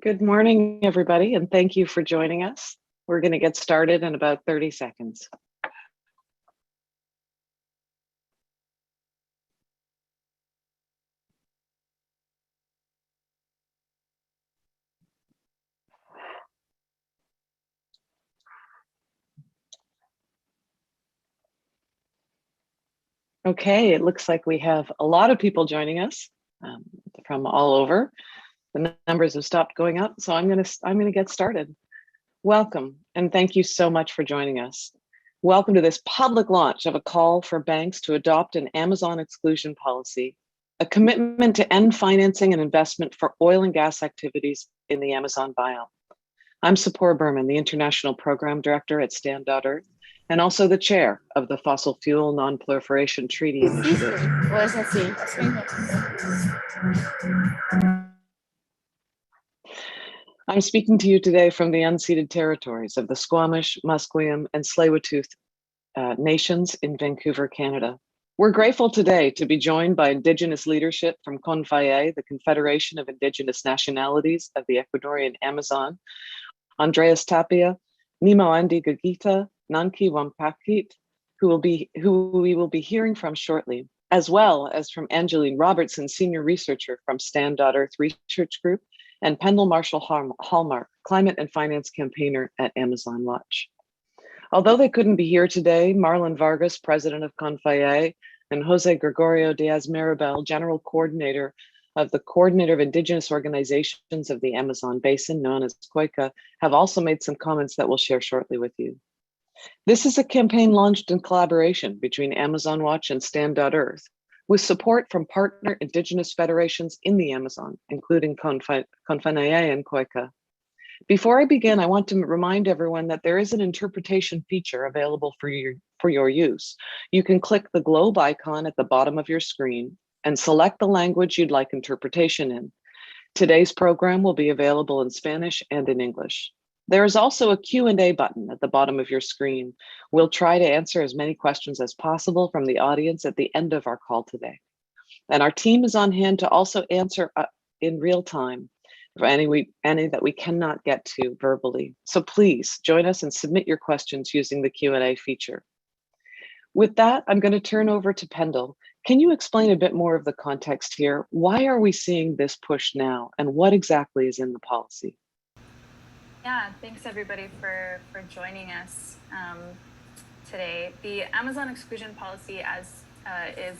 Good morning, everybody, and thank you for joining us. We're going to get started in about 30 seconds. Okay, it looks like we have a lot of people joining us from all over. The numbers have stopped going up, so I'm going to get started. Welcome, and thank you so much for joining us. Welcome to this public launch of a call for banks to adopt an Amazon exclusion policy, a commitment to end financing and investment for oil and gas activities in the Amazon biome. I'm Sapor Berman, the International Program Director at Stand.Earth, and also the chair of the Fossil Fuel Non-Proliferation Treaty Initiative. I'm speaking to you today from the unceded territories of the Squamish, Musqueam, and Tsleil-Waututh nations in Vancouver, Canada. We're grateful today to be joined by Indigenous leadership from CONFIE, the Confederation of Indigenous Nationalities of the Ecuadorian Amazon, Andreas Tapia, Nimo Andi Gagita, Nanki Wampakit, who we will be hearing from shortly, as well as from Angeline Robertson, senior researcher from Stand.Earth Research Group, and Pendle Marshall Hallmark, climate and finance campaigner at Amazon Watch. Although they couldn't be here today, Marlon Vargas, president of CONFIE, and Jose Gregorio Diaz Mirabel, general coordinator of the Coordinator of Indigenous Organizations of the Amazon Basin, known as COICA, have also made some comments that we'll share shortly with you. This is a campaign launched in collaboration between Amazon Watch and Stand.Earth, with support from partner Indigenous federations in the Amazon, including CONFIE and COICA. Before I begin, I want to remind everyone that there is an interpretation feature available for your use. You can click the globe icon at the bottom of your screen and select the language you'd like interpretation in. Today's program will be available in Spanish and in English. There is also a Q&A button at the bottom of your screen. We'll try to answer as many questions as possible from the audience at the end of our call today. And our team is on hand to also answer in real time for any that we cannot get to verbally. So please join us and submit your questions using the Q&A feature. With that, I'm going to turn over to Pendle. Can you explain a bit more of the context here? Why are we seeing this push now, and what exactly is in the policy? Yeah, thanks everybody for joining us today. The Amazon exclusion policy is,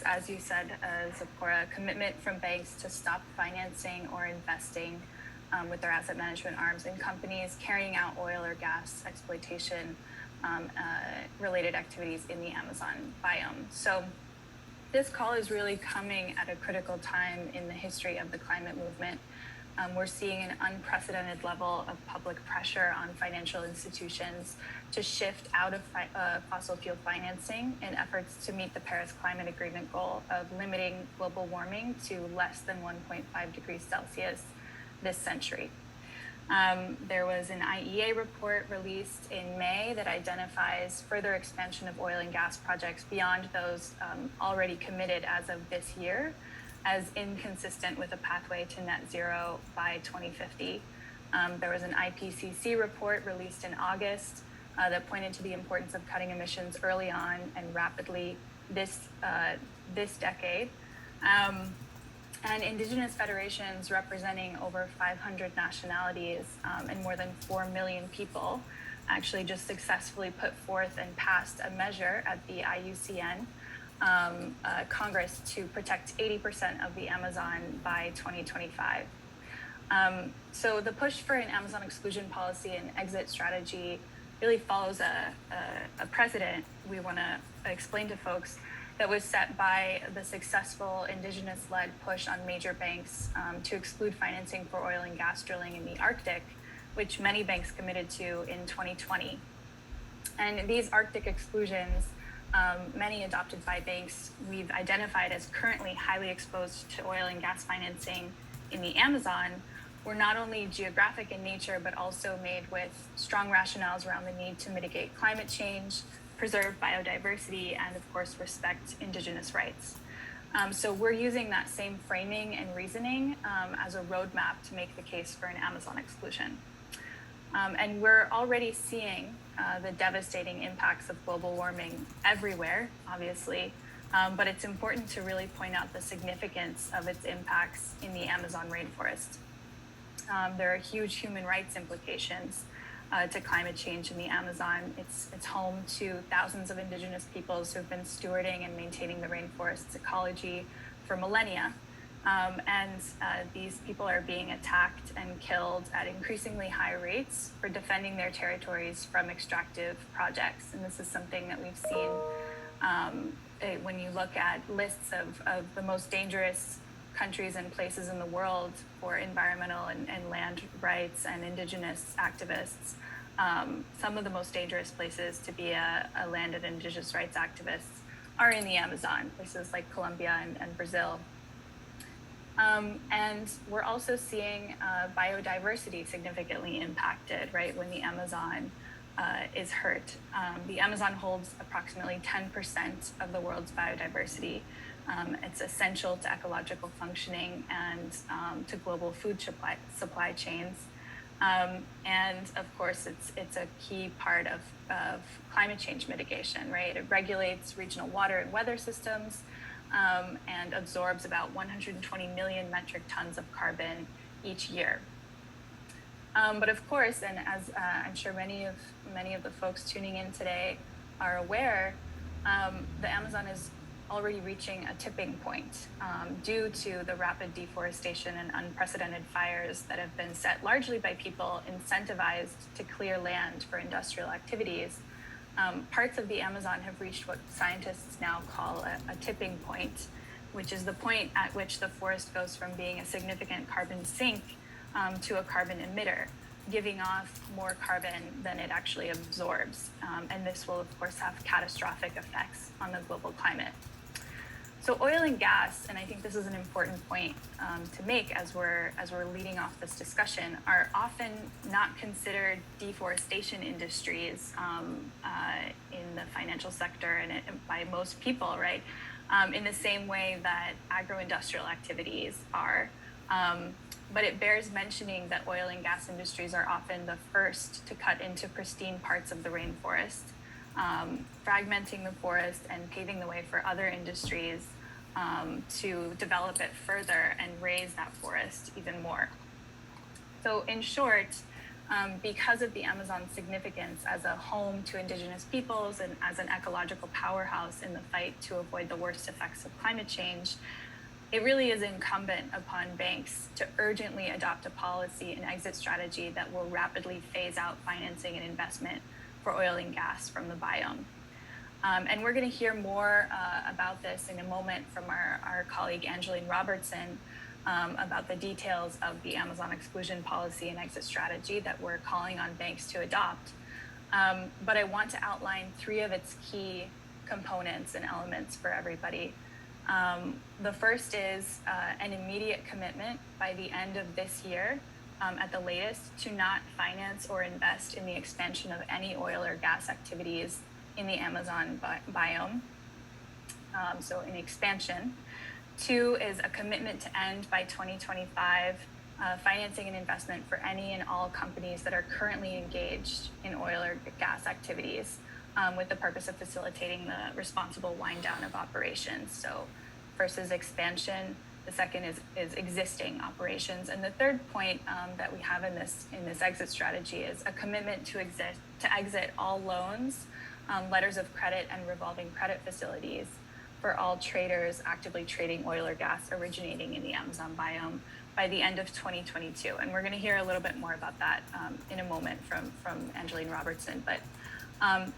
as you said, Zipporah, a commitment from banks to stop financing or investing with their asset management arms in companies carrying out oil or gas exploitation related activities in the Amazon biome. So this call is really coming at a critical time in the history of the climate movement. We're seeing an unprecedented level of public pressure on financial institutions to shift out of fossil fuel financing in efforts to meet the Paris Climate Agreement goal of limiting global warming to less than 1.5 degrees Celsius this century. There was an IEA report released in May that identifies further expansion of oil and gas projects beyond those already committed as of this year as inconsistent with a pathway to net zero by 2050. There was an IPCC report released in August that pointed to the importance of cutting emissions early on and rapidly this decade. And Indigenous federations representing over 500 nationalities and more than 4 million people actually just successfully put forth and passed a measure at the IUCN Congress to protect 80% of the Amazon by 2025. So the push for an Amazon exclusion policy and exit strategy really follows a precedent we want to explain to folks that was set by the successful Indigenous-led push on major banks to exclude financing for oil and gas drilling in the Arctic, which many banks committed to in 2020. And these Arctic exclusions, many adopted by banks, we've identified as currently highly exposed to oil and gas financing in the Amazon, were not only geographic in nature, but also made with strong rationales around the need to mitigate climate change, preserve biodiversity, and of course, respect Indigenous rights. So we're using that same framing and reasoning as a roadmap to make the case for an Amazon exclusion. And we're already seeing the devastating impacts of global warming everywhere, obviously, but it's important to really point out the significance of its impacts in the Amazon rainforest. There are huge human rights implications to climate change in the Amazon. It's home to thousands of indigenous peoples who've been stewarding and maintaining the rainforest's ecology for millennia. These people are being attacked and killed at increasingly high rates for defending their territories from extractive projects. And this is something that we've seen when you look at lists of the most dangerous countries and places in the world for environmental and land rights and indigenous activists. Some of the most dangerous places to be a land and indigenous rights activist are in the Amazon, places like Colombia and Brazil. And we're also seeing biodiversity significantly impacted, right, when the Amazon is hurt. The Amazon holds approximately 10% of the world's biodiversity. It's essential to ecological functioning and to global food supply chains. And of course, it's a key part of climate change mitigation, right? It regulates regional water and weather systems and absorbs about 120 million metric tons of carbon each year. But of course, and as I'm sure many of the folks tuning in today are aware, the Amazon is already reaching a tipping point due to the rapid deforestation and unprecedented fires that have been set largely by people incentivized to clear land for industrial activities. Parts of the Amazon have reached what scientists now call a tipping point, which is the point at which the forest goes from being a significant carbon sink to a carbon emitter, giving off more carbon than it actually absorbs. And this will, of course, have catastrophic effects on the global climate. So oil and gas, and I think this is an important point to make as we're leading off this discussion, are often not considered deforestation industries in the financial sector and by most people, right? In the same way that agro-industrial activities are. But it bears mentioning that oil and gas industries are often the first to cut into pristine parts of the rainforest, fragmenting the forest and paving the way for other industries to develop it further and raise that forest even more. So in short, because of the Amazon's significance as a home to indigenous peoples and as an ecological powerhouse in the fight to avoid the worst effects of climate change, it really is incumbent upon banks to urgently adopt a policy and exit strategy that will rapidly phase out financing and investment for oil and gas from the biome. And we're going to hear more about this in a moment from our colleague Angeline Robertson about the details of the Amazon exclusion policy and exit strategy that we're calling on banks to adopt. But I want to outline three of its key components and elements for everybody. The first is an immediate commitment by the end of this year, at the latest, to not finance or invest in the expansion of any oil or gas activities in the Amazon biome, so in expansion. Two is a commitment to end by 2025 financing and investment for any and all companies that are currently engaged in oil or gas activities with the purpose of facilitating the responsible wind down of operations. So first is expansion, the second is existing operations, and the third point that we have in this exit strategy is a commitment to exit all loans, letters of credit, and revolving credit facilities for all traders actively trading oil or gas originating in the Amazon biome by the end of 2022. And we're going to hear a little bit more about that in a moment from Angeline Robertson. But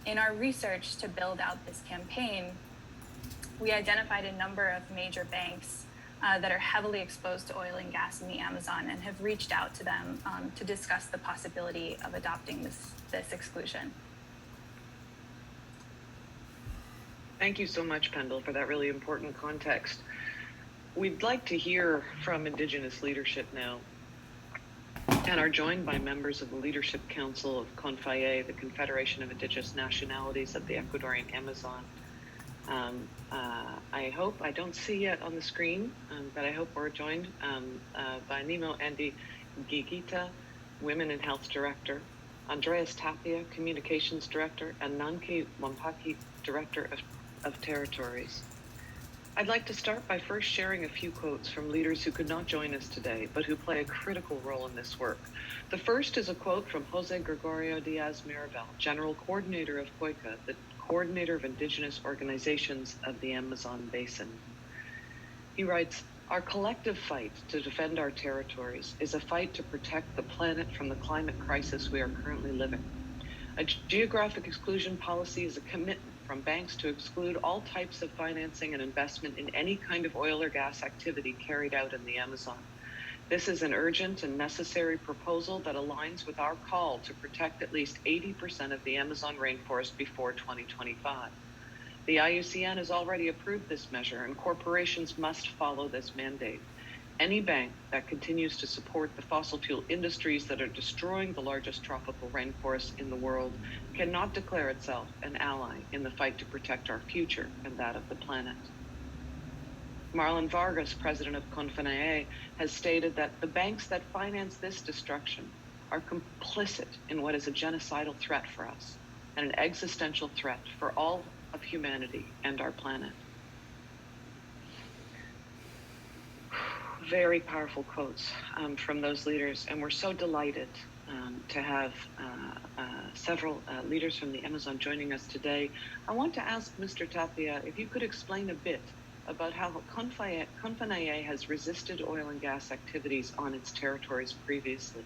in our research to build out this campaign, we identified a number of major banks that are heavily exposed to oil and gas in the Amazon and have reached out to them to discuss the possibility of adopting this exclusion. Thank you so much, Pendle, for that really important context. We'd like to hear from Indigenous leadership now, and are joined by members of the Leadership Council of CONFIE, the Confederation of Indigenous Nationalities of the Ecuadorian Amazon. I hope, I don't see yet on the screen, but I hope we're joined by Nimo Andy Gigita, Women in Health Director, Andreas Tapia, Communications Director, and Nanki Wampaki, Director of Territories. I'd like to start by first sharing a few quotes from leaders who could not join us today, but who play a critical role in this work. The first is a quote from Jose Gregorio Diaz Mirabal, General Coordinator of COICA, the Coordinator of Indigenous Organizations of the Amazon Basin. He writes, "Our collective fight to defend our territories is a fight to protect the planet from the climate crisis we are currently living. A geographic exclusion policy is a commitment from banks to exclude all types of financing and investment in any kind of oil or gas activity carried out in the Amazon. This is an urgent and necessary proposal that aligns with our call to protect at least 80% of the Amazon rainforest before 2025. The IUCN has already approved this measure, and corporations must follow this mandate. Any bank that continues to support the fossil fuel industries that are destroying the largest tropical rainforests in the world cannot declare itself an ally in the fight to protect our future and that of the planet." Marlon Vargas, president of Confinae, has stated that the banks that finance this destruction are complicit in what is a genocidal threat for us and an existential threat for all of humanity and our planet. Very powerful quotes from those leaders, and we're so delighted to have several leaders from the Amazon joining us today. I want to ask Mr. Tapia if you could explain a bit about how Confinae has resisted oil and gas activities on its territories previously,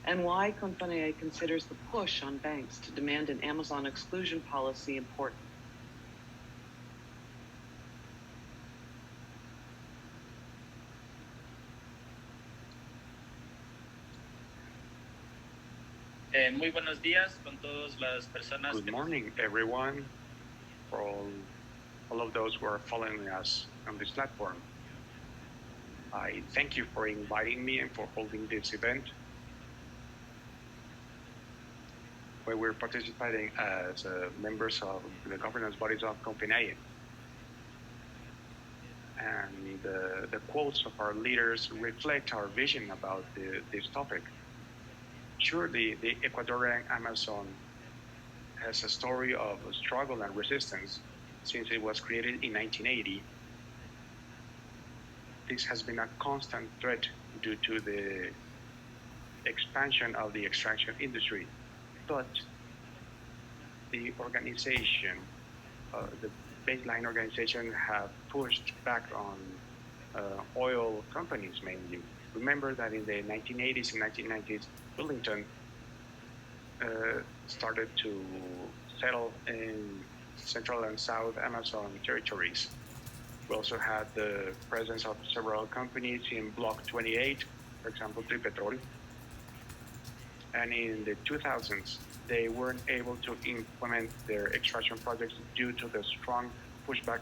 and why Confinae considers the push on banks to demand an Amazon exclusion policy important. Muy buenos días con todas las personas. Good morning, everyone, for all of those who are following us on this platform. I thank you for inviting me and for holding this event, where we're participating as members of the governance bodies of Confinae. And the quotes of our leaders reflect our vision about this topic. Surely, the Ecuadorian Amazon has a story of struggle and resistance since it was created in 1980. This has been a constant threat due to the expansion of the extraction industry. But the organization, the baseline organization, have pushed back on oil companies mainly. Remember that in the 1980s and 1990s, Wellington started to settle in Central and South Amazon territories. We also had the presence of several companies in Block 28, for example, Tripetrol. And in the 2000s, they weren't able to implement their extraction projects due to the strong pushback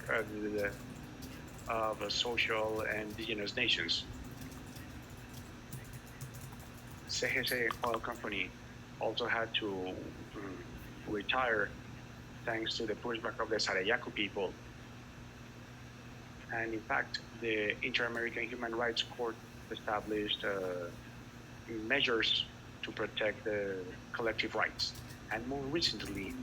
of social and indigenous nations. CGC Oil Company also had to retire thanks to the pushback of the Sarayaku people. And in fact, the Inter-American Human Rights Court established measures to protect the collective rights. And more recently,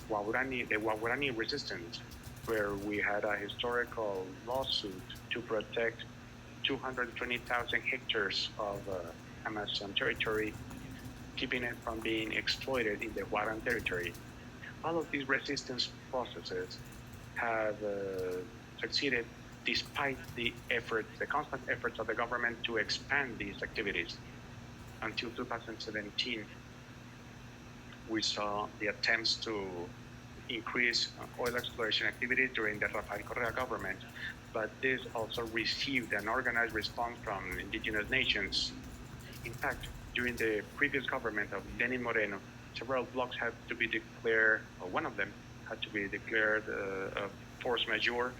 the Waurani resistance, where we had a historical lawsuit to protect 220,000 hectares of Amazon territory, keeping it from being exploited in the Huaran territory. All of these resistance processes have succeeded despite the constant efforts of the government to expand these activities. Until 2017, we saw the attempts to increase oil exploration activity during the Rafael Correa government, but this also received an organized response from indigenous nations. In fact, during the previous government of Lenin Moreno, several blocks had to be declared, or one of them had to be declared a force majeure,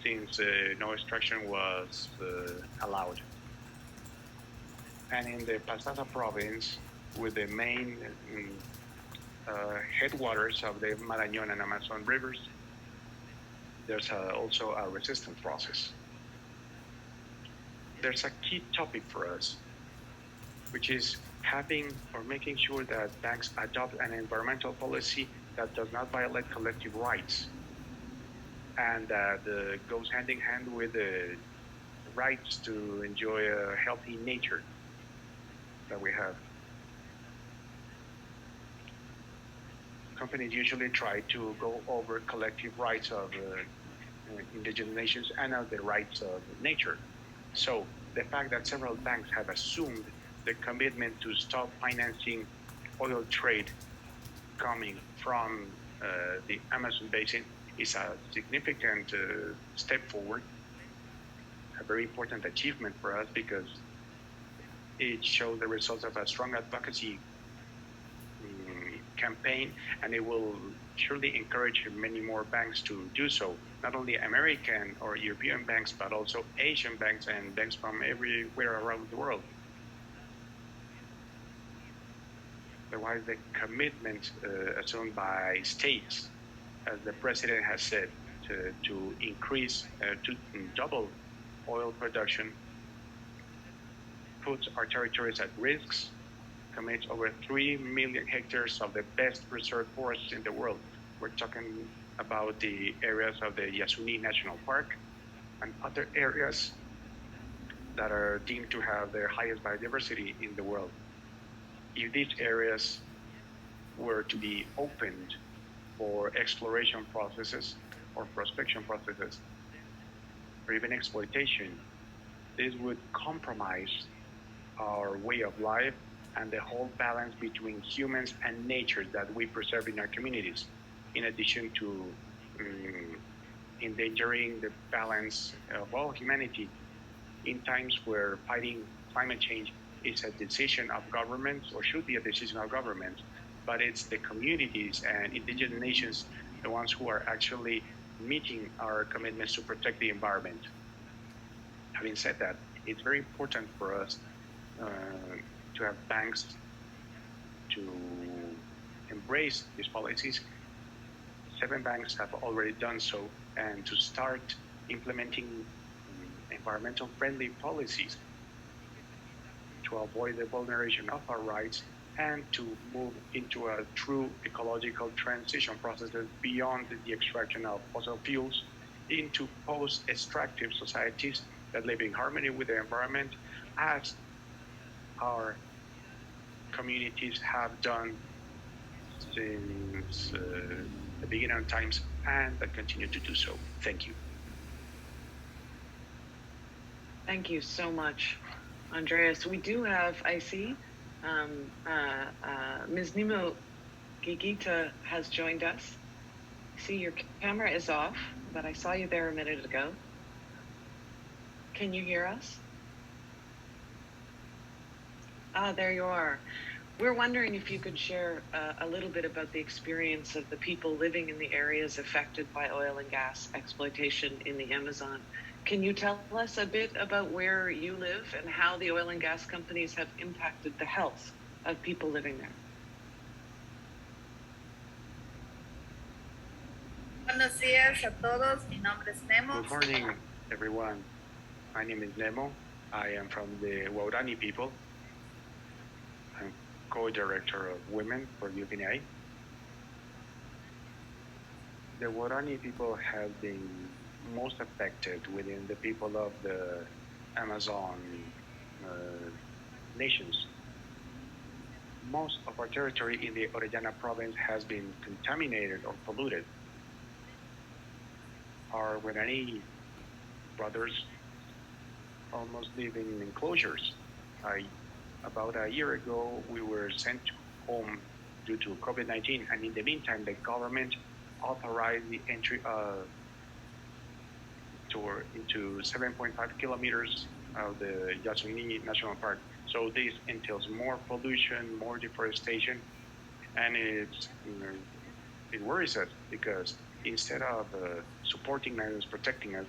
since no extraction was allowed. And in the Pastaza province, with the main headwaters of the Marañón and Amazon rivers, there's also a resistance process. There's a key topic for us, which is having or making sure that banks adopt an environmental policy that does not violate collective rights and that goes hand in hand with the rights to enjoy a healthy nature that we have. Companies usually try to go over collective rights of indigenous nations and of the rights of nature. So the fact that several banks have assumed the commitment to stop financing oil trade coming from the Amazon basin is a significant step forward, a very important achievement for us because it shows the results of a strong advocacy campaign, and it will surely encourage many more banks to do so, not only American or European banks, but also Asian banks and banks from everywhere around the world. Otherwise, the commitment assumed by states, as the president has said, to increase, to double oil production, puts our territories at risks, commits over 3 million hectares of the best preserved forests in the world. We're talking about the areas of the Yasuni National Park and other areas that are deemed to have the highest biodiversity in the world. If these areas were to be opened for exploration processes or prospection processes, or even exploitation, this would compromise our way of life and the whole balance between humans and nature that we preserve in our communities, in addition to endangering the balance of all humanity in times where fighting climate change is a decision of governments, or should be a decision of governments, but it's the communities and indigenous nations, the ones who are actually meeting our commitments to protect the environment. Having said that, it's very important for us to have banks to embrace these policies. 7 banks have already done so, and to start implementing environmental friendly policies to avoid the vulneration of our rights and to move into a true ecological transition processes beyond the extraction of fossil fuels into post-extractive societies that live in harmony with the environment, as our communities have done since the beginning of times, and that continue to do so. Thank you. Thank you so much, Andreas. We do have, I see, Ms. Nimo Gigita has joined us. See, your camera is off, but I saw you there a minute ago. Can you hear us? Ah, there you are. We're wondering if you could share a little bit about the experience of the people living in the areas affected by oil and gas exploitation in the Amazon. Can you tell us a bit about where you live and how the oil and gas companies have impacted the health of people living there? Buenos días a todos. Mi nombre es Nemo. Good morning, everyone. My name is Nemo. I am from the Waurani people. I'm co-director of Women for UPNI. The Waurani people have been most affected within the people of the Amazon nations. Most of our territory in the Orellana province has been contaminated or polluted. Our Waurani brothers almost live in enclosures. About a year ago, we were sent home due to COVID-19, and in the meantime, the government authorized the entry into 7.5 kilometers of the Yasuni National Park. So this entails more pollution, more deforestation, and it worries us because instead of supporting us, protecting us,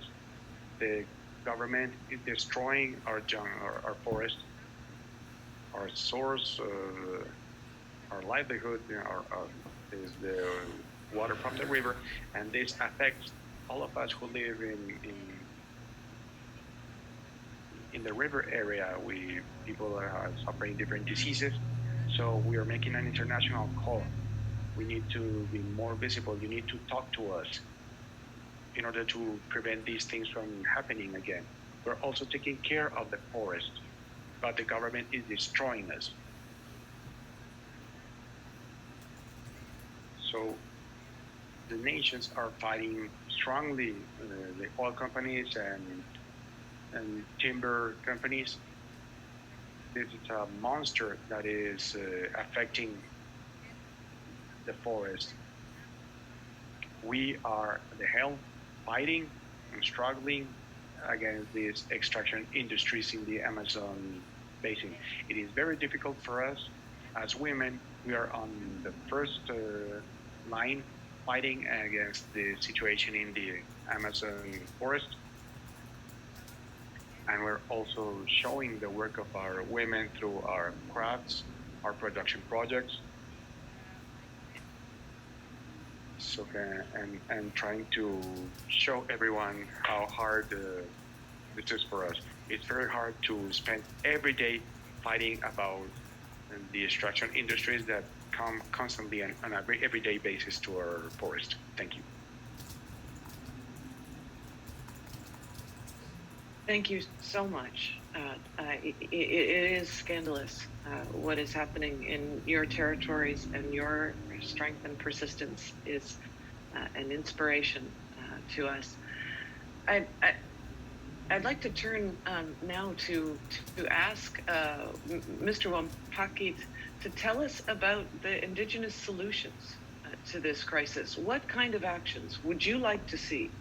the government is destroying our forest, our source, our livelihood, is the water from the river, and this affects all of us who live in the river area, people are suffering different diseases. So we are making an international call. We need to be more visible. You need to talk to us in order to prevent these things from happening again. We're also taking care of the forest, but the government is destroying us. So the nations are fighting strongly, the oil companies and timber companies. This is a monster that is affecting the forest. We are at the helm, fighting and struggling against these extraction industries in the Amazon basin. It is very difficult for us as women. We are on the first line fighting against the situation in the Amazon forest. And we're also showing the work of our women through our crafts, our production projects. So, and trying to show everyone how hard this is for us. It's very hard to spend every day fighting about the extraction industries that come constantly on an everyday basis to our forest. Thank you. Thank you so much. It is scandalous what is happening in your territories, and your strength and persistence is an inspiration to us. I'd like to turn now to ask Mr. Wampakit to tell us about the Indigenous solutions to this crisis. What kind of actions would you like to see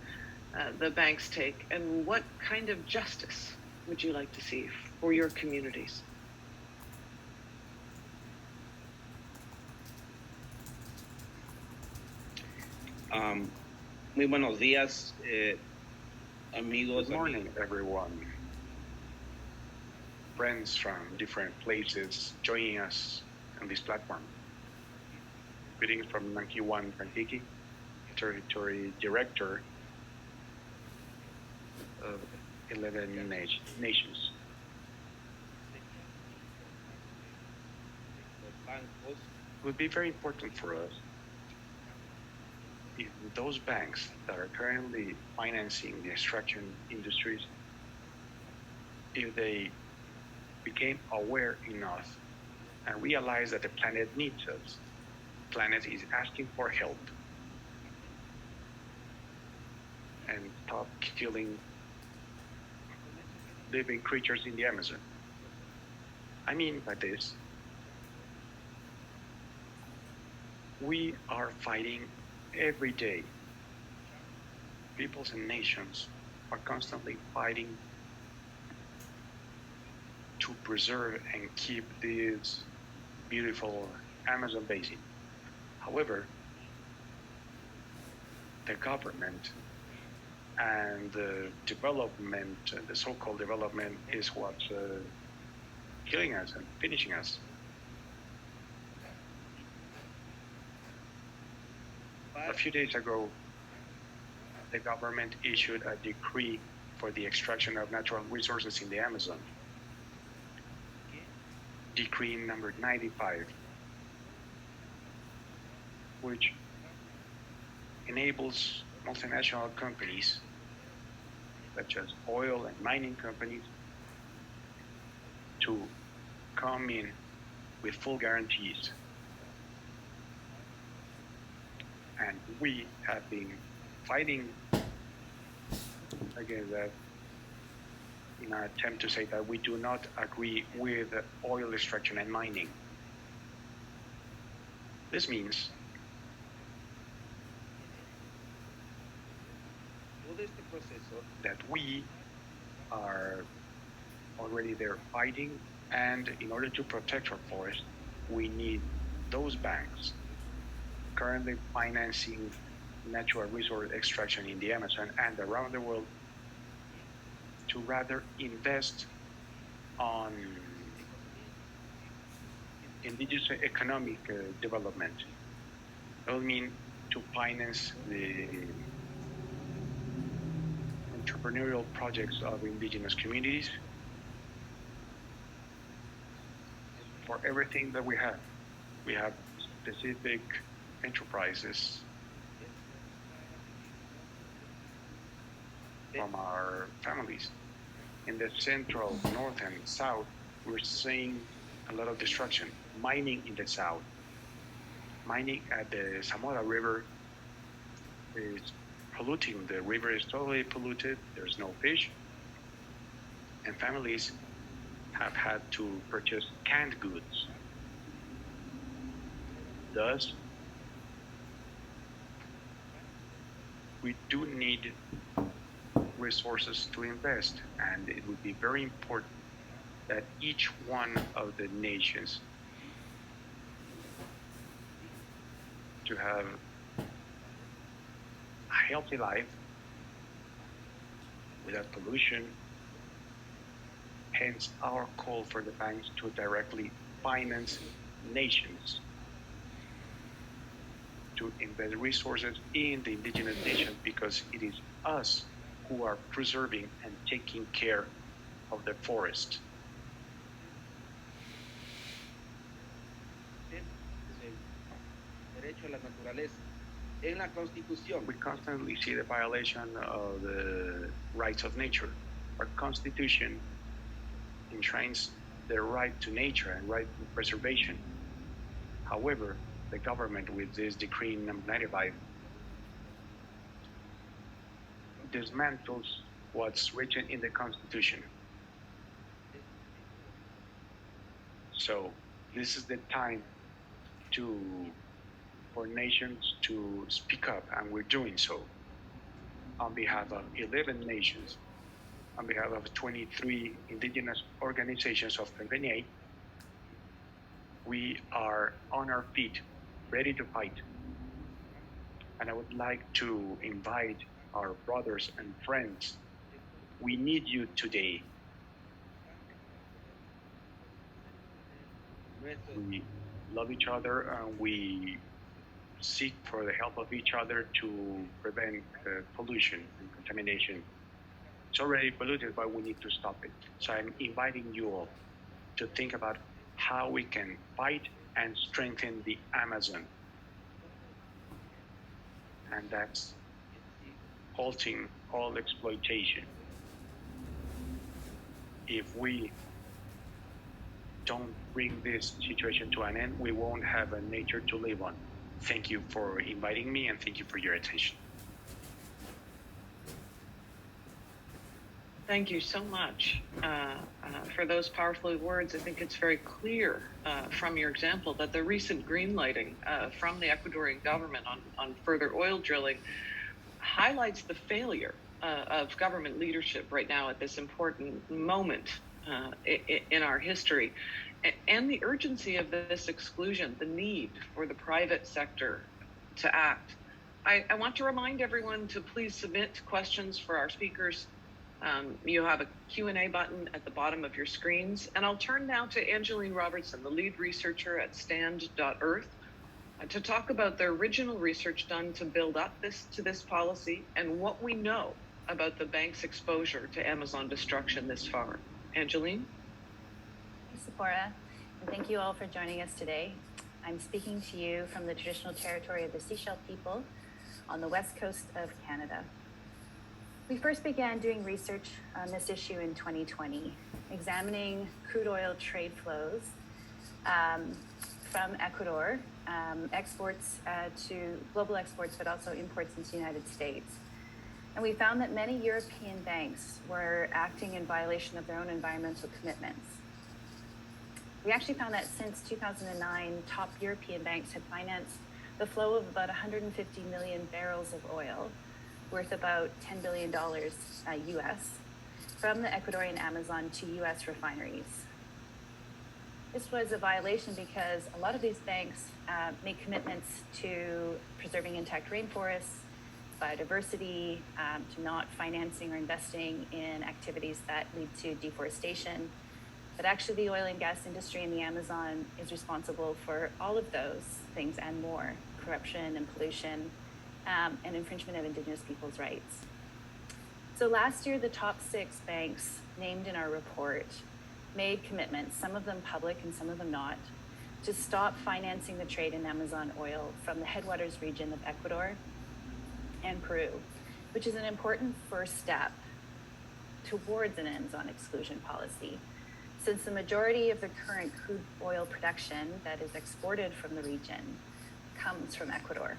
the banks take, and what kind of justice would you like to see for your communities? Muy buenos días, amigos. Good morning, everyone. Friends from different places joining us on this platform. Greetings from Nankiwan Kantiki, Territory Director of 11 nations. It would be very important for us if those banks that are currently financing the extraction industries, if they became aware enough and realized that the planet needs us, the planet is asking for help, and stop killing living creatures in the Amazon. I mean by this, we are fighting every day. Peoples and nations are constantly fighting to preserve and keep this beautiful Amazon basin. However, the government and the development, the so-called development, is what's killing us and finishing us. A few days ago, the government issued a decree for the extraction of natural resources in the Amazon. Decree number 95, which enables multinational companies, such as oil and mining companies, to come in with full guarantees. And we have been fighting against that in an attempt to say that we do not agree with oil extraction and mining. This means that we are already there fighting, and in order to protect our forest, we need those banks currently financing natural resource extraction in the Amazon and around the world to rather invest on indigenous economic development. That will mean to finance the entrepreneurial projects of indigenous communities, for everything that we have specific enterprises from our families. In the central, north, and south, we're seeing a lot of destruction. Mining in the south. Mining at the Zamora River is polluting. The river is totally polluted. There's no fish. And families have had to purchase canned goods. Thus, we do need resources to invest, and it would be very important that each one of the nations to have a healthy life without pollution. Hence our call for the banks to directly finance nations to invest resources in the indigenous nations, because it is us who are preserving and taking care of the forest. Derecho a la naturaleza. En la Constitución. We constantly see the violation of the rights of nature. Our Constitution enshrines the right to nature and right to preservation. However, the government, with this decree number 95, dismantles what's written in the Constitution. So this is the time for nations to speak up, and we're doing so. On behalf of 11 nations, on behalf of 23 indigenous organizations of 28, we are on our feet, ready to fight. And I would like to invite our brothers and friends. We need you today. We love each other, and we seek for the help of each other to prevent pollution and contamination. It's already polluted, but we need to stop it. So I'm inviting you all to think about how we can fight and strengthen the Amazon. And that's halting all exploitation. If we don't bring this situation to an end, we won't have a nature to live on. Thank you for inviting me, and thank you for your attention. Thank you so much for those powerful words. I think it's very clear from your example that the recent greenlighting from the Ecuadorian government on further oil drilling highlights the failure of government leadership right now at this important moment in our history, and the urgency of this exclusion, the need for the private sector to act. I want to remind everyone to please submit questions for our speakers. You have a Q&A button at the bottom of your screens. And I'll turn now to Angeline Robertson, the lead researcher at Stand.Earth, to talk about the original research done to build up to this policy and what we know about the bank's exposure to Amazon destruction this far. Angeline? Thanks, Sephora, and thank you all for joining us today. I'm speaking to you from the traditional territory of the Sechelt people on the west coast of Canada. We first began doing research on this issue in 2020, examining crude oil trade flows from Ecuador, exports to global exports, but also imports into the United States. And we found that many European banks were acting in violation of their own environmental commitments. We actually found that since 2009, top European banks had financed the flow of about 150 million barrels of oil, worth about $10 billion US, from the Ecuadorian Amazon to US refineries. This was a violation because a lot of these banks make commitments to preserving intact rainforests, biodiversity, to not financing or investing in activities that lead to deforestation. But actually the oil and gas industry in the Amazon is responsible for all of those things and more: corruption and pollution, and infringement of Indigenous people's rights. So last year, the top 6 banks named in our report made commitments, some of them public and some of them not, to stop financing the trade in Amazon oil from the headwaters region of Ecuador and Peru, which is an important first step towards an Amazon exclusion policy, since the majority of the current crude oil production that is exported from the region comes from Ecuador.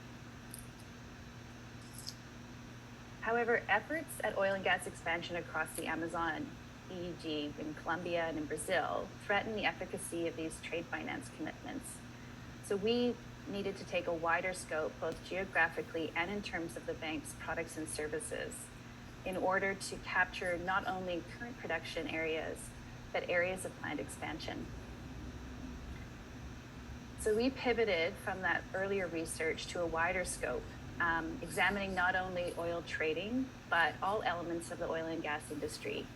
However, efforts at oil and gas expansion across the Amazon, e.g. in Colombia and in Brazil, threaten the efficacy of these trade finance commitments. So we needed to take a wider scope, both geographically and in terms of the bank's products and services, in order to capture not only current production areas, but areas of planned expansion. So we pivoted from that earlier research to a wider scope, examining not only oil trading, but all elements of the oil and gas industry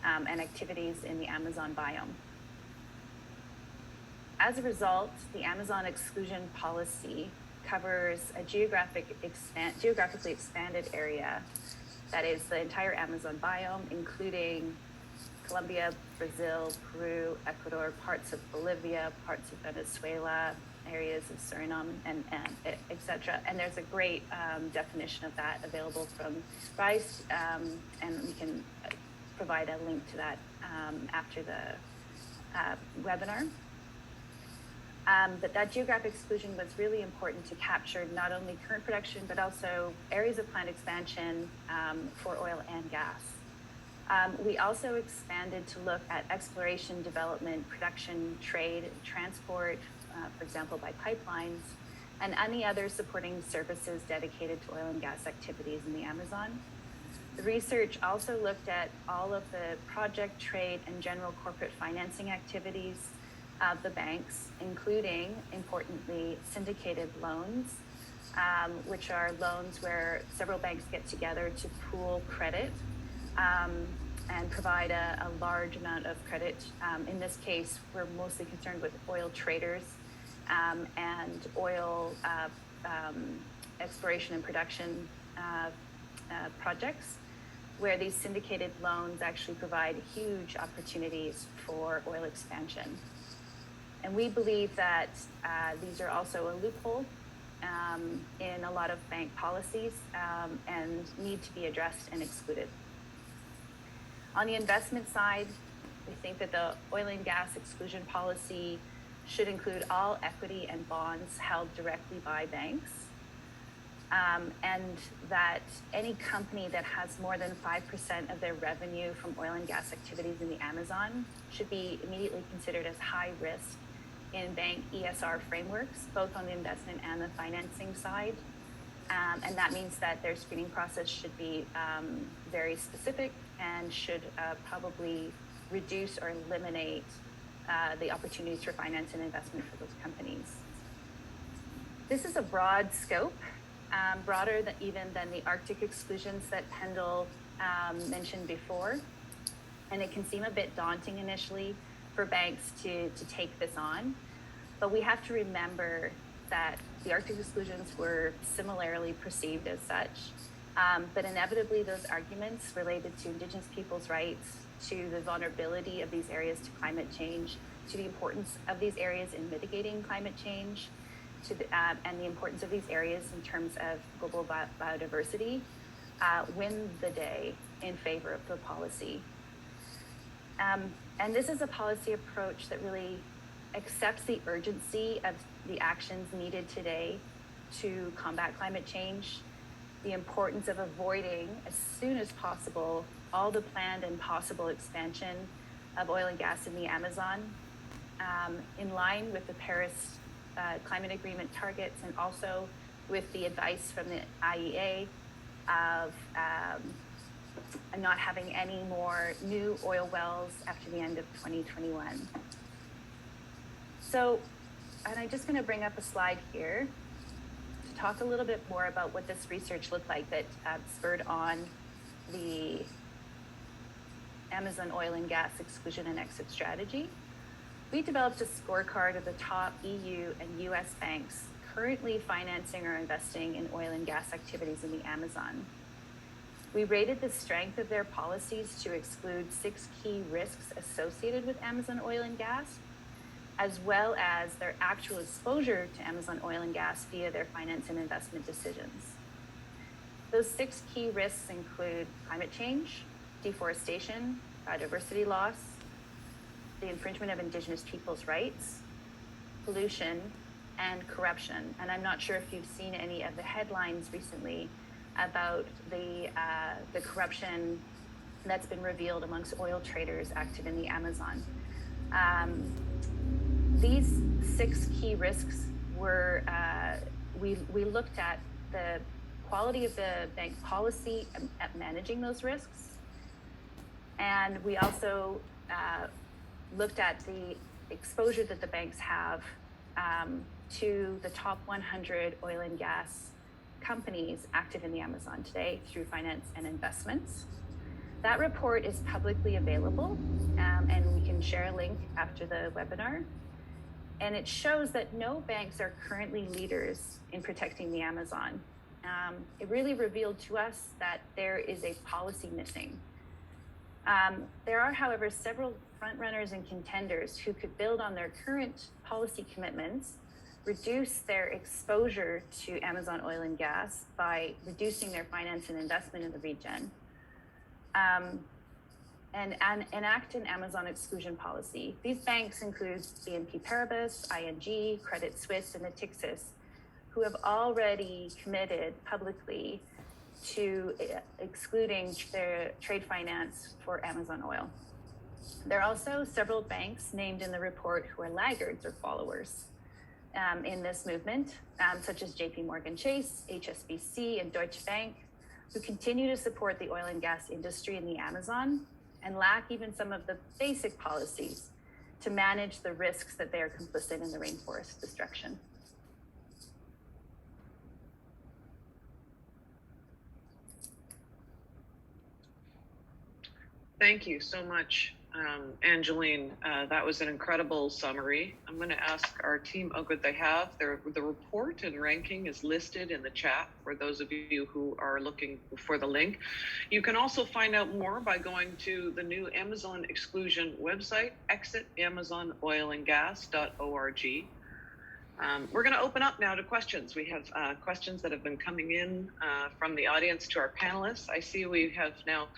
and activities in the Amazon biome. As a result, the Amazon exclusion policy covers a geographically expanded area that is the entire Amazon biome, including Colombia, Brazil, Peru, Ecuador, parts of Bolivia, parts of Venezuela, areas of Suriname, and et cetera. And there's a great definition of that available from Rice, and we can provide a link to that after the webinar. But that geographic exclusion was really important to capture not only current production, but also areas of planned expansion for oil and gas. We also expanded to look at exploration, development, production, trade, transport, for example, by pipelines, and any other supporting services dedicated to oil and gas activities in the Amazon. The research also looked at all of the project, trade, and general corporate financing activities of the banks, including, importantly, syndicated loans, which are loans where several banks get together to pool credit and provide a large amount of credit. In this case, we're mostly concerned with oil traders and oil exploration and production projects, where these syndicated loans actually provide huge opportunities for oil expansion. And we believe that these are also a loophole in a lot of bank policies and need to be addressed and excluded. On the investment side, we think that the oil and gas exclusion policy should include all equity and bonds held directly by banks, and that any company that has more than 5% of their revenue from oil and gas activities in the Amazon should be immediately considered as high risk in bank ESR frameworks, both on the investment and the financing side. And that means that their screening process should be very specific and should probably reduce or eliminate the opportunities for finance and investment for those companies. This is a broad scope, broader than even than the Arctic exclusions that Pendle mentioned before. And it can seem a bit daunting initially for banks to take this on. But we have to remember that the Arctic exclusions were similarly perceived as such. But inevitably, those arguments related to Indigenous peoples' rights, to the vulnerability of these areas to climate change, to the importance of these areas in mitigating climate change, and the importance of these areas in terms of global biodiversity, win the day in favor of the policy. And this is a policy approach that really accepts the urgency of the actions needed today to combat climate change, the importance of avoiding as soon as possible all the planned and possible expansion of oil and gas in the Amazon, in line with the Paris Climate Agreement targets, and also with the advice from the IEA of not having any more new oil wells after the end of 2021. So, and I'm just going to bring up a slide here to talk a little bit more about what this research looked like that spurred on the Amazon oil and gas exclusion and exit strategy. We developed a scorecard of the top EU and US banks currently financing or investing in oil and gas activities in the Amazon. We rated the strength of their policies to exclude 6 key risks associated with Amazon oil and gas, as well as their actual exposure to Amazon oil and gas via their finance and investment decisions. Those 6 key risks include climate change, deforestation, biodiversity loss, the infringement of Indigenous peoples' rights, pollution, and corruption. And I'm not sure if you've seen any of the headlines recently about the corruption that's been revealed amongst oil traders active in the Amazon. These 6 key risks were, we looked at the quality of the bank policy at managing those risks. And we also looked at the exposure that the banks have to the top 100 oil and gas companies active in the Amazon today through finance and investments. That report is publicly available, and we can share a link after the webinar. And it shows that no banks are currently leaders in protecting the Amazon. It really revealed to us that there is a policy missing. There are, however, several frontrunners and contenders who could build on their current policy commitments, reduce their exposure to Amazon oil and gas by reducing their finance and investment in the region, and enact an Amazon exclusion policy. These banks include BNP Paribas, ING, Credit Suisse, and Natixis, who have already committed publicly to excluding their trade finance for Amazon oil. There are also several banks named in the report who are laggards or followers in this movement, such as JP Morgan Chase, HSBC, and Deutsche Bank, who continue to support the oil and gas industry in the Amazon and lack even some of the basic policies to manage the risks that they are complicit in the rainforest destruction. Thank you so much, Angeline. That was an incredible summary. I'm going to ask our team, oh good, they have. The report and ranking is listed in the chat for those of you who are looking for the link. You can also find out more by going to the new Amazon exclusion website, exitamazonoilandgas.org. We're going to open up now to questions. We have questions that have been coming in from the audience to our panelists. I see we have now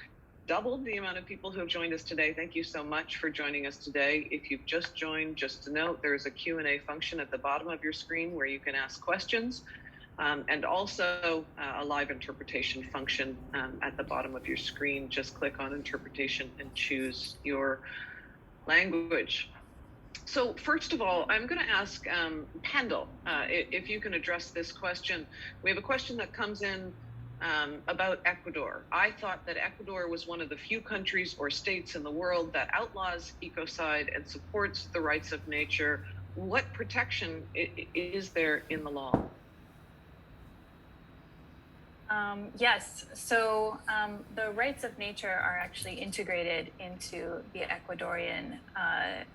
doubled the amount of people who have joined us today. Thank you so much for joining us today. If you've just joined, just to note, there's a Q&A function at the bottom of your screen where you can ask questions, and also a live interpretation function at the bottom of your screen. Just click on interpretation and choose your language. So first of all, I'm going to ask Pendle if you can address this question. We have a question that comes in about Ecuador. I thought that Ecuador was one of the few countries or states in the world that outlaws ecocide and supports the rights of nature. What protection is there in the law? Yes, so the rights of nature are actually integrated into the Ecuadorian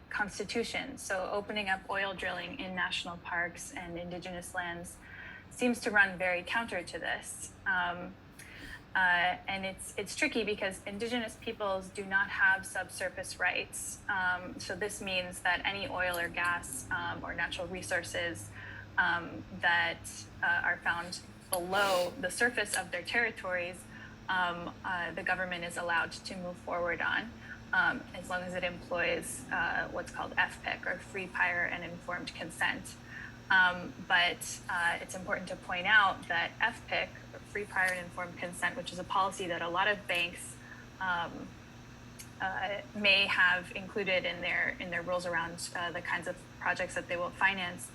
constitution. So opening up oil drilling in national parks and indigenous lands seems to run very counter to this. And it's tricky because indigenous peoples do not have subsurface rights. So this means that any oil or gas or natural resources that are found below the surface of their territories, the government is allowed to move forward on, as long as it employs what's called FPIC, or free, prior, and informed consent. But it's important to point out that FPIC, free, prior, and informed consent, which is a policy that a lot of banks may have included in their rules around the kinds of projects that they will finance,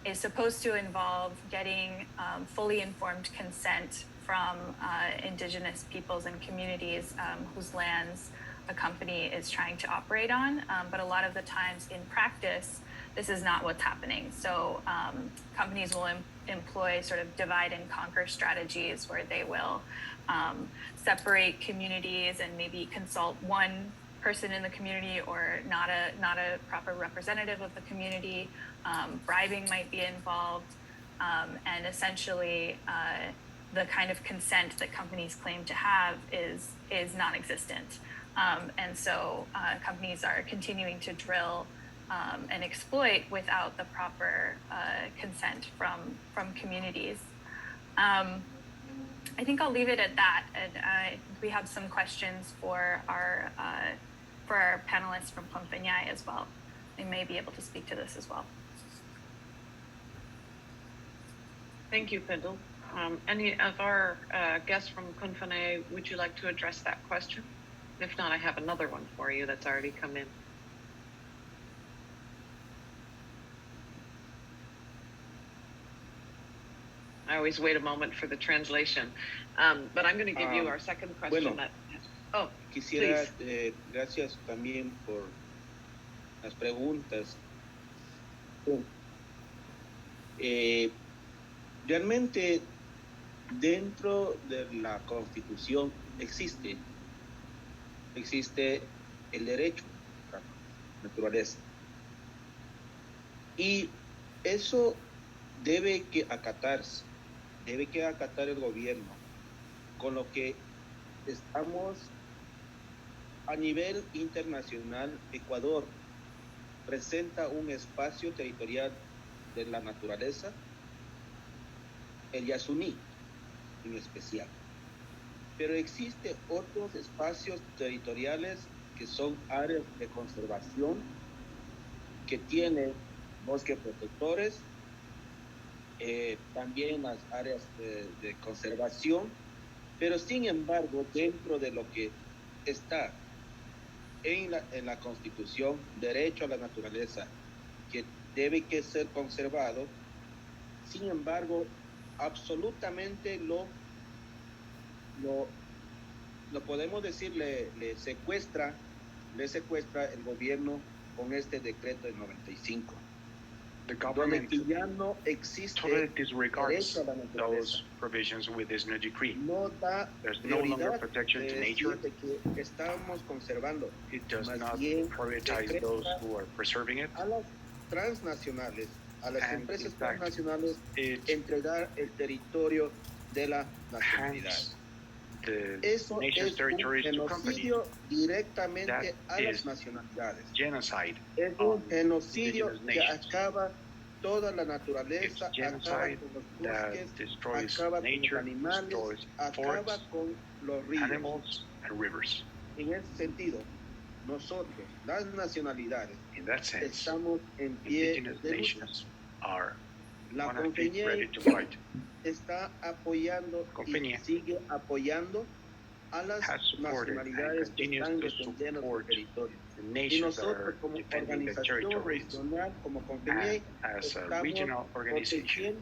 is supposed to involve getting fully informed consent from indigenous peoples and communities whose lands a company is trying to operate on. But a lot of the times in practice, this is not what's happening. So companies will employ sort of divide and conquer strategies where they will separate communities and maybe consult one person in the community or not a proper representative of the community. Bribing might be involved, and essentially the kind of consent that companies claim to have is non-existent. And so companies are continuing to drill and exploit without the proper consent from communities. I think I'll leave it at that. And we have some questions for our panelists from Compañía as well. They may be able to speak to this as well. Thank you, Pendle. Any of our guests from Compañía, would you like to address that question? If not, I have another one for you that's already come in. I always wait a moment for the translation, but I'm going to give you our second question. Bueno, quisiera, gracias también por las preguntas. Realmente dentro de la Constitución existe el derecho a la naturaleza. Y eso debe que acatar el gobierno, con lo que estamos a nivel internacional. Ecuador presenta un espacio territorial de la naturaleza, el Yasuní en especial. Pero existen otros espacios territoriales que son áreas de conservación, que tienen bosques protectores, también las áreas de conservación, pero sin embargo, dentro de lo que está en la Constitución, derecho a la naturaleza, que debe que ser conservado, sin embargo, absolutamente lo podemos decir, le secuestra el gobierno con este decreto del 95. The government donde ya no existe totally disregards derecho a la naturaleza. those provisions with this new decree. No da There's no longer prioridad protection to de nature. decir de que estamos conservando. It does Más not bien prioritize decreta those who are preserving it. a las transnacionales, a las And empresas in fact, transnacionales, it entregar el territorio de la nacionalidad. hands the Eso nation's es un territories to companies. genocidio directamente That a las is nacionalidades. Genocide Es on un genocidio indigenous que nations. acaba toda la It's naturaleza, acaba genocide con los that bosques, destroys acaba con nature, los animales, destroys acaba forests, con los ríos. animals, and rivers. En ese sentido, nosotros, las nacionalidades, In that sense, estamos en pie indigenous de lucha. nations are La on our feet, Compañía ready to fight. está apoyando y Compañía sigue apoyando a las has supported and nacionalidades que continues están to defendiendo su support territorio. the Y nations that nosotros are como defending their organización territories. regional, como Compañía, And as a estamos regional organization,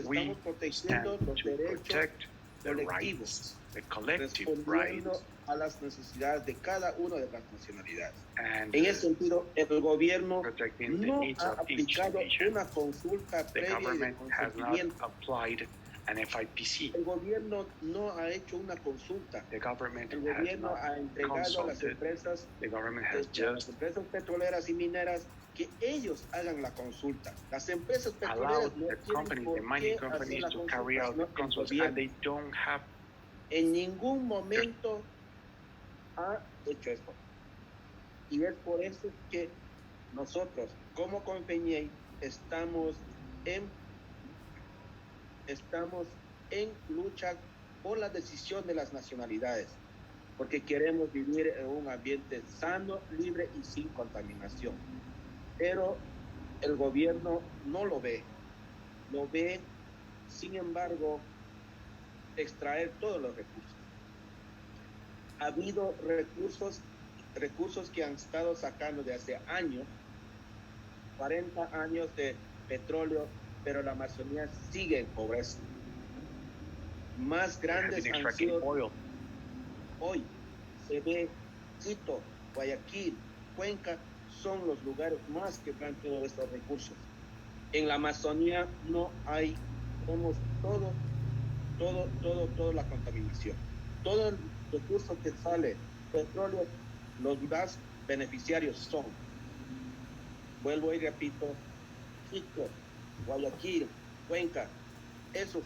we estamos protegiendo stand los to derechos protect the colectivos, rights, the collective respondiendo rights, a las necesidades de cada una de las nacionalidades. and En ese sentido, el gobierno protecting the no needs ha of each aplicado nation. una consulta The previa y de government has not consentimiento. applied an FIPC. El gobierno no ha hecho una consulta. The government El has gobierno not ha entregado a las consulted. empresas, The government has a las just empresas petroleras y mineras que ellos hagan la consulta. Las empresas allowed petroleras no the tienen companies, por the mining qué hacer companies la to consulta, carry out sino the el consults, gobierno. and they don't have. En ningún momento ha hecho esto. Y es por eso que nosotros, como compañía, estamos en lucha por la decisión de las nacionalidades, porque queremos vivir en un ambiente sano, libre y sin contaminación. Pero el gobierno no lo ve, sin embargo, extraer todos los recursos. Ha habido recursos que han estado sacando de hace años, 40 años de petróleo, pero la Amazonía sigue en pobreza. Más grandes han sido Oil. hoy. Se ve Quito, Guayaquil, Cuenca, son los lugares más que dan todos estos recursos. En la Amazonía no hay, tenemos toda la contaminación. Todo el recurso que sale, petróleo, los más beneficiarios son, vuelvo y repito, Quito, Guayaquil, Cuenca, esos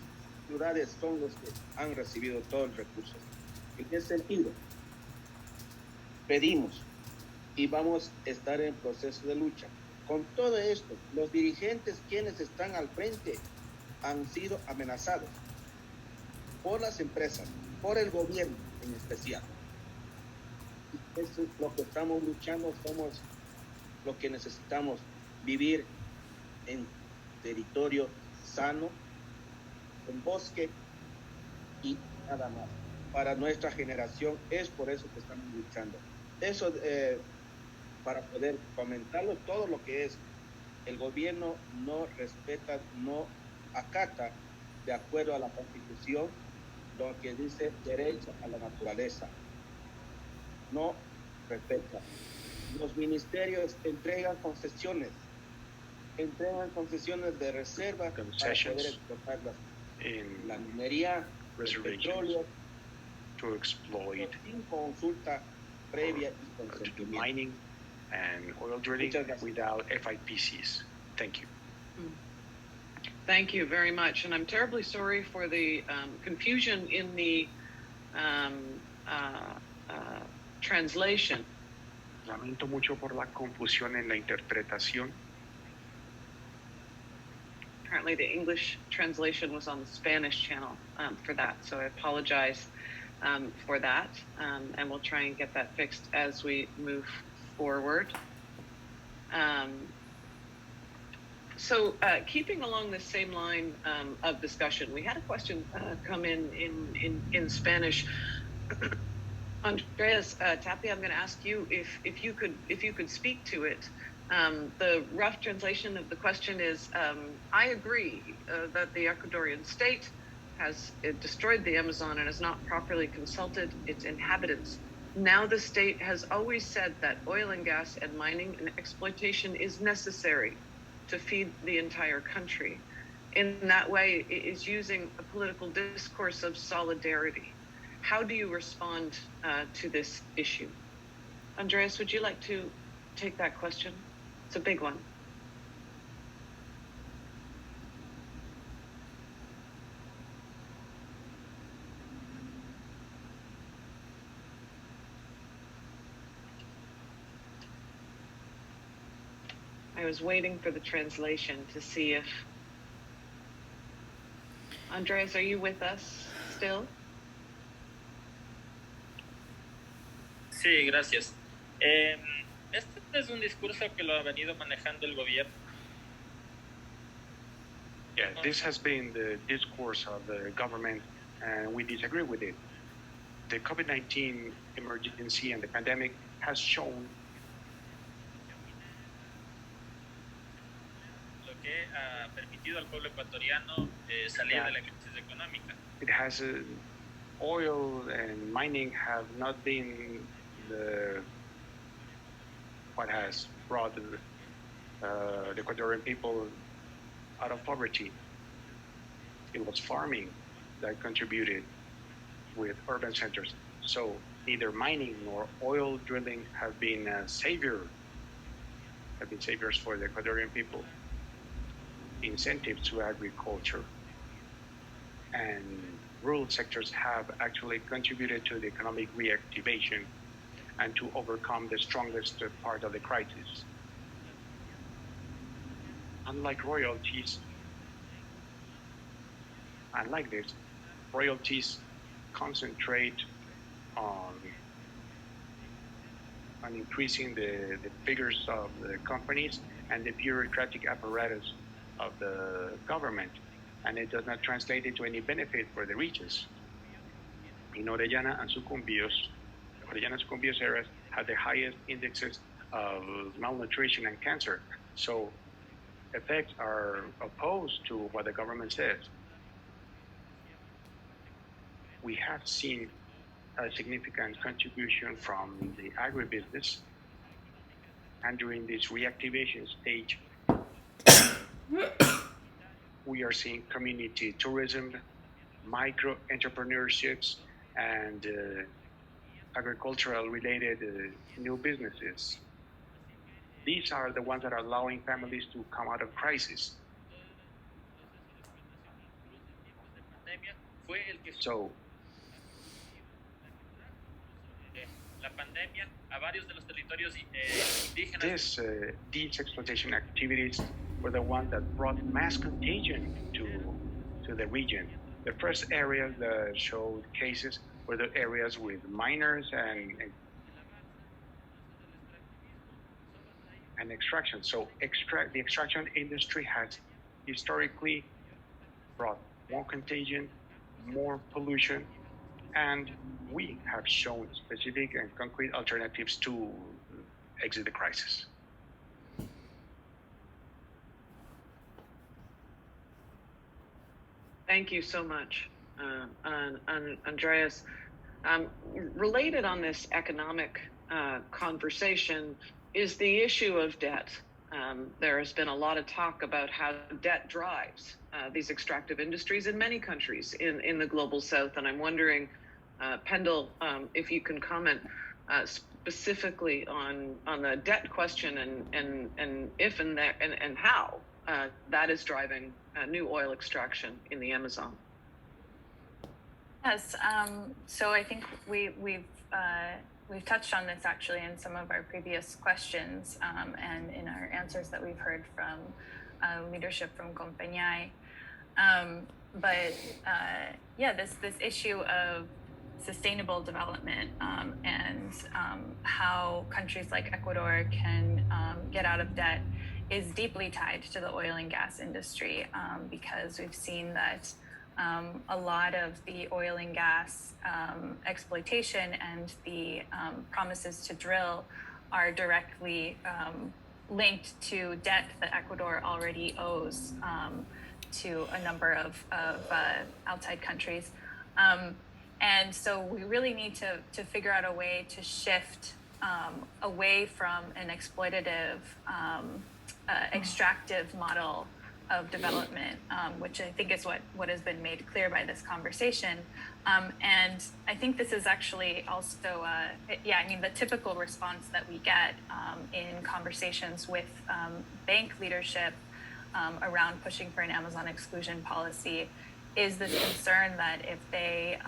ciudades son los que han recibido todo el recurso. En ese sentido, pedimos y vamos a estar en proceso de lucha. Con todo esto, los dirigentes quienes están al frente han sido amenazados por las empresas, por el gobierno en especial. Y eso es lo que estamos luchando, somos lo que necesitamos, vivir en territorio sano, en bosque y nada más. Para nuestra generación es por eso que estamos luchando. Eso para poder comentarlo todo lo que es el gobierno no respeta, no acata de acuerdo a la Constitución lo que dice derecho a la naturaleza. No respeta. Los ministerios entregan concesiones de reserva para poder explotarlas en la minería, el petróleo, to exploit sin consulta previa y to do consentimiento. mining and oil drilling without FIPCs. Thank you. Thank you very much. And I'm terribly sorry for the confusion in the translation. Lamento mucho por la confusión en la interpretación. Apparently the English translation was on the Spanish channel for that. So I apologize for that. And we'll try and get that fixed as we move forward. So keeping along the same line of discussion, we had a question come in Spanish. Andreas Tapia, I'm going to ask you if you could speak to it. The rough translation of the question is, I agree that the Ecuadorian state has destroyed the Amazon and has not properly consulted its inhabitants. Now the state has always said that oil and gas and mining and exploitation is necessary to feed the entire country. In that way, it is using a political discourse of solidarity. How do you respond to this issue? Andreas, would you like to take that question? It's a big one. I was waiting for the translation to see if... Andreas, are you with us still? Sí, gracias. Este es un discurso que lo ha venido manejando el gobierno. Yeah, this has been the discourse of the government, and we disagree with it. The COVID-19 emergency and the pandemic has shown Lo que ha permitido al pueblo ecuatoriano salir de la crisis económica. it has oil and mining have not been what has brought the Ecuadorian people out of poverty. It was farming that contributed with urban centers. So neither mining nor oil drilling have been saviors for the Ecuadorian people. Incentives to agriculture and rural sectors have actually contributed to the economic reactivation and to overcome the strongest part of the crisis. Unlike royalties, royalties concentrate on increasing the figures of the companies and the bureaucratic apparatus of the government, and it does not translate into any benefit for the regions. In Orellana and Sucumbíos areas have the highest indexes of malnutrition and cancer. So effects are opposed to what the government says. We have seen a significant contribution from the agribusiness, and during this reactivation stage, we are seeing community tourism, micro entrepreneurships, and agricultural related new businesses. These are the ones that are allowing families to come out of crisis. fue el que So la pandemia a varios de los territorios indígenas. these exploitation activities were the ones that brought mass contagion to the region. The first areas that showed cases were the areas with miners and extraction. So the extraction industry has historically brought more contagion, more pollution, and we have shown specific and concrete alternatives to exit the crisis. Thank you so much, Andreas. Related on this economic conversation is the issue of debt. There has been a lot of talk about how debt drives these extractive industries in many countries in the global south, and I'm wondering, Pendle, if you can comment specifically on the debt question and if and how that is driving new oil extraction in the Amazon. Yes, so I think we've touched on this actually in some of our previous questions and in our answers that we've heard from leadership from Compañía. But this issue of sustainable development and how countries like Ecuador can get out of debt is deeply tied to the oil and gas industry because we've seen that a lot of the oil and gas exploitation and the promises to drill are directly linked to debt that Ecuador already owes to a number of outside countries. And so we really need to figure out a way to shift away from an exploitative, extractive model of development, which I think is what has been made clear by this conversation. And I think this is actually also, the typical response that we get in conversations with bank leadership around pushing for an Amazon exclusion policy is this concern that if they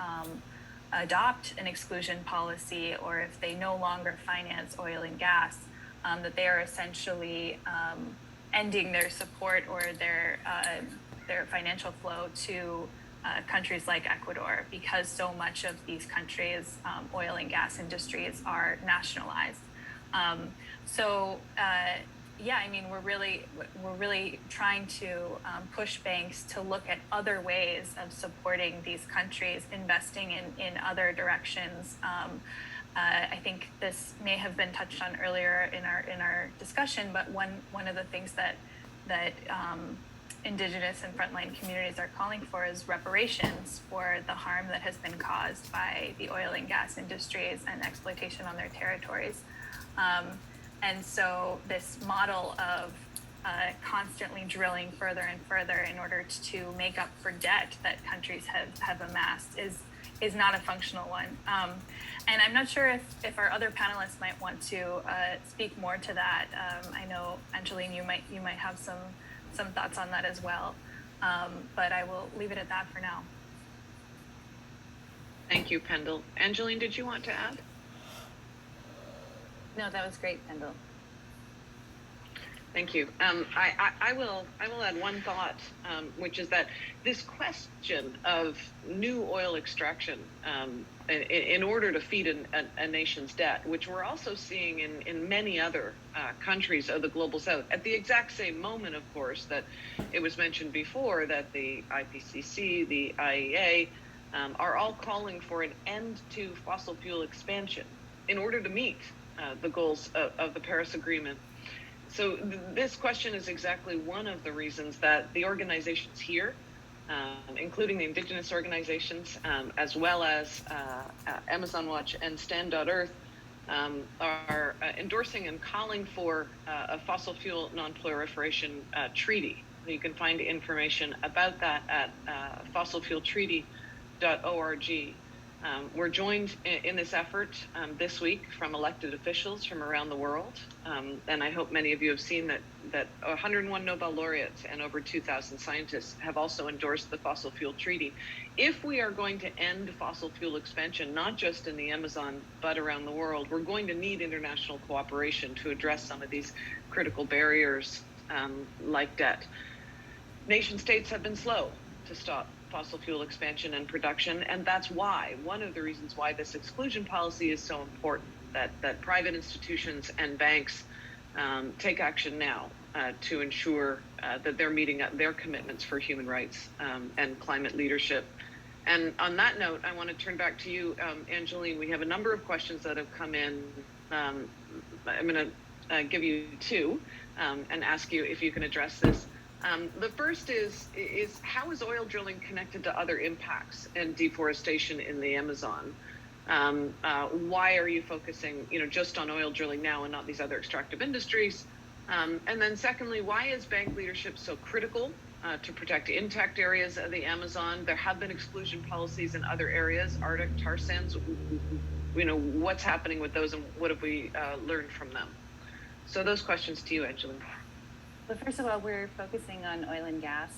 adopt an exclusion policy or if they no longer finance oil and gas, that they are essentially ending their support or their financial flow to countries like Ecuador, because so much of these countries' oil and gas industries are nationalized. We're really trying to push banks to look at other ways of supporting these countries, investing in other directions. I think this may have been touched on earlier in our discussion, but one of the things that Indigenous and frontline communities are calling for is reparations for the harm that has been caused by the oil and gas industries and exploitation on their territories. And so this model of constantly drilling further and further in order to make up for debt that countries have amassed is not a functional one. And I'm not sure if our other panelists might want to speak more to that. I know, Angeline, you might have some thoughts on that as well. But I will leave it at that for now. Thank you, Pendle. Angeline, did you want to add? No, that was great, Pendle. Thank you. I will add one thought, which is that this question of new oil extraction in order to feed a nation's debt, which we're also seeing in many other countries of the global south, at the exact same moment, of course, that it was mentioned before that the IPCC, the IEA, are all calling for an end to fossil fuel expansion in order to meet the goals of the Paris Agreement. So this question is exactly one of the reasons that the organizations here, including the Indigenous organizations, as well as Amazon Watch and Stand.Earth, are endorsing and calling for a fossil fuel non-proliferation treaty. You can find information about that at fossilfueltreaty.org. We're joined in this effort this week from elected officials from around the world. And I hope many of you have seen that 101 Nobel laureates and over 2,000 scientists have also endorsed the fossil fuel treaty. If we are going to end fossil fuel expansion, not just in the Amazon, but around the world, we're going to need international cooperation to address some of these critical barriers like debt. Nation states have been slow to stop fossil fuel expansion and production, and that's why, one of the reasons why this exclusion policy is so important, that private institutions and banks take action now to ensure that they're meeting up their commitments for human rights and climate leadership. And on that note, I want to turn back to you, Angeline. We have a number of questions that have come in. I'm going to give you two and ask you if you can address this. The first is how is oil drilling connected to other impacts and deforestation in the Amazon? Why are you focusing, just on oil drilling now and not these other extractive industries? And then secondly, why is bank leadership so critical to protect intact areas of the Amazon? There have been exclusion policies in other areas, Arctic tar sands. What's happening with those and what have we learned from them? So those questions to you, Angeline. Well, first of all, we're focusing on oil and gas.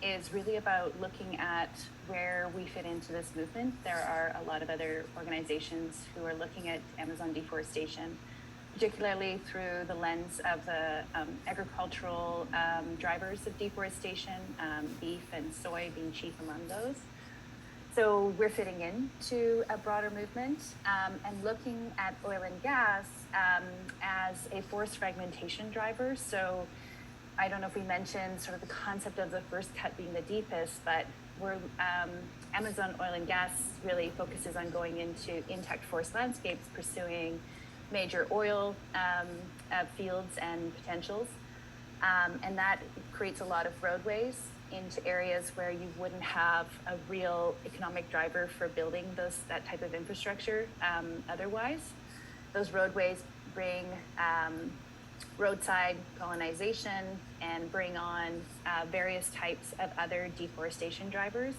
Is really about looking at where we fit into this movement. There are a lot of other organizations who are looking at Amazon deforestation, particularly through the lens of the agricultural drivers of deforestation, beef and soy being chief among those. So we're fitting into a broader movement and looking at oil and gas as a forest fragmentation driver. So I don't know if we mentioned sort of the concept of the first cut being the deepest, but Amazon oil and gas really focuses on going into intact forest landscapes, pursuing major oil fields and potentials. And that creates a lot of roadways into areas where you wouldn't have a real economic driver for building that type of infrastructure otherwise. Those roadways bring roadside colonization and bring on various types of other deforestation drivers.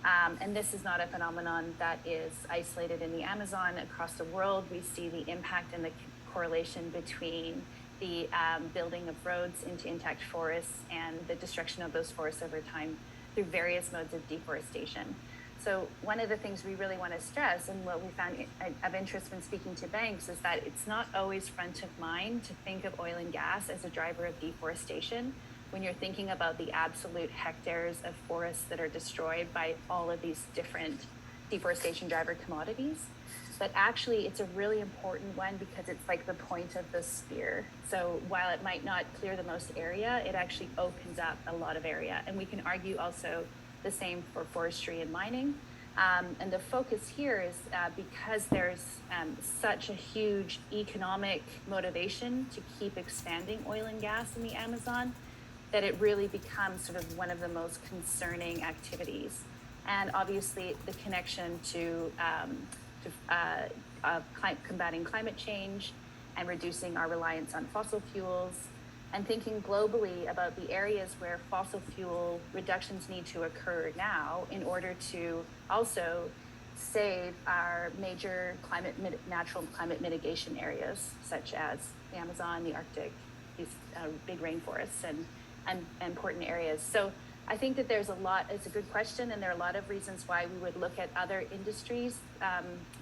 And this is not a phenomenon that is isolated in the Amazon. Across the world, we see the impact and the correlation between the building of roads into intact forests and the destruction of those forests over time through various modes of deforestation. So one of the things we really want to stress, and what we found of interest when speaking to banks, is that it's not always front of mind to think of oil and gas as a driver of deforestation when you're thinking about the absolute hectares of forests that are destroyed by all of these different deforestation driver commodities. But actually, it's a really important one because it's like the point of the spear. So while it might not clear the most area, it actually opens up a lot of area. And we can argue also the same for forestry and mining. And the focus here is because there's such a huge economic motivation to keep expanding oil and gas in the Amazon, that it really becomes sort of one of the most concerning activities. And obviously the connection to combating climate change and reducing our reliance on fossil fuels, and thinking globally about the areas where fossil fuel reductions need to occur now in order to also save our major natural climate mitigation areas, such as the Amazon, the Arctic, these big rainforests and important areas. So I think that there's it's a good question, and there are a lot of reasons why we would look at other industries,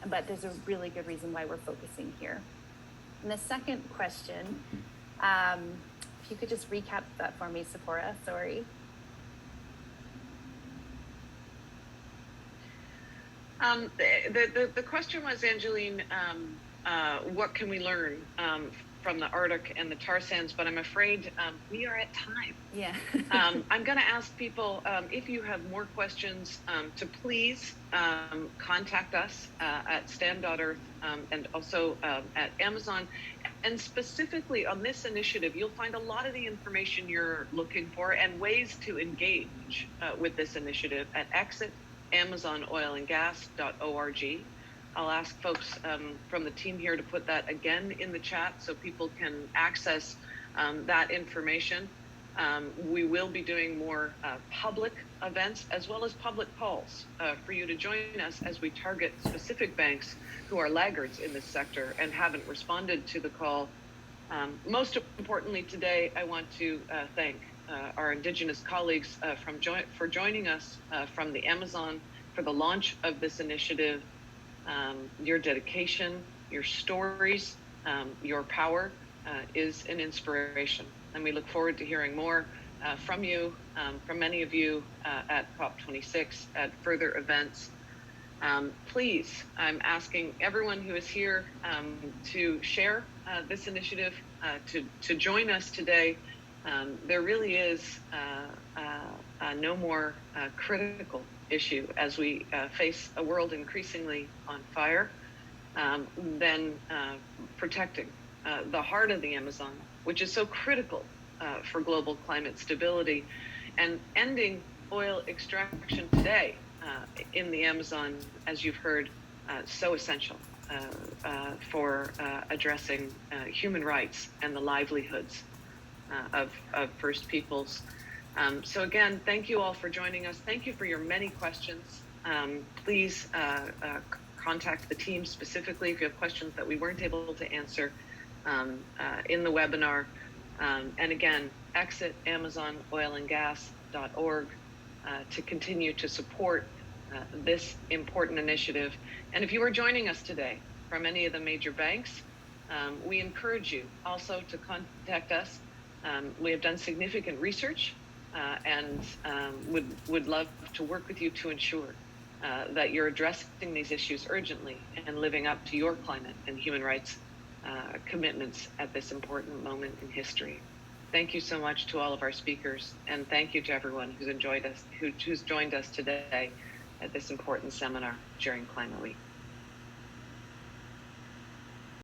but there's a really good reason why we're focusing here. And the second question, if you could just recap that for me, Sephora, sorry. The question was, Angeline, what can we learn from the Arctic and the tar sands? But I'm afraid we are at time. Yeah. I'm going to ask people, if you have more questions, to please contact us at stand.earth and also at Amazon. And specifically on this initiative, you'll find a lot of the information you're looking for and ways to engage with this initiative at exitamazonoilandgas.org. I'll ask folks from the team here to put that again in the chat so people can access that information. We will be doing more public events as well as public calls for you to join us as we target specific banks who are laggards in this sector and haven't responded to the call. Most importantly today, I want to thank our Indigenous colleagues for joining us from the Amazon for the launch of this initiative. Your dedication, your stories, your power is an inspiration. And we look forward to hearing more from you, from many of you at COP26, at further events. Please, I'm asking everyone who is here to share this initiative, to join us today. There really is no more critical issue as we face a world increasingly on fire than protecting the heart of the Amazon, which is so critical for global climate stability, and ending oil extraction today in the Amazon, as you've heard, so essential for addressing human rights and the livelihoods of First Peoples. So again, thank you all for joining us. Thank you for your many questions. Please contact the team specifically if you have questions that we weren't able to answer in the webinar. And again, exitaamazonoilandgas.org to continue to support this important initiative. And if you are joining us today from any of the major banks, we encourage you also to contact us. We have done significant research and would love to work with you to ensure that you're addressing these issues urgently and living up to your climate and human rights commitments at this important moment in history. Thank you so much to all of our speakers, and thank you to everyone who's joined us today at this important seminar during Climate Week.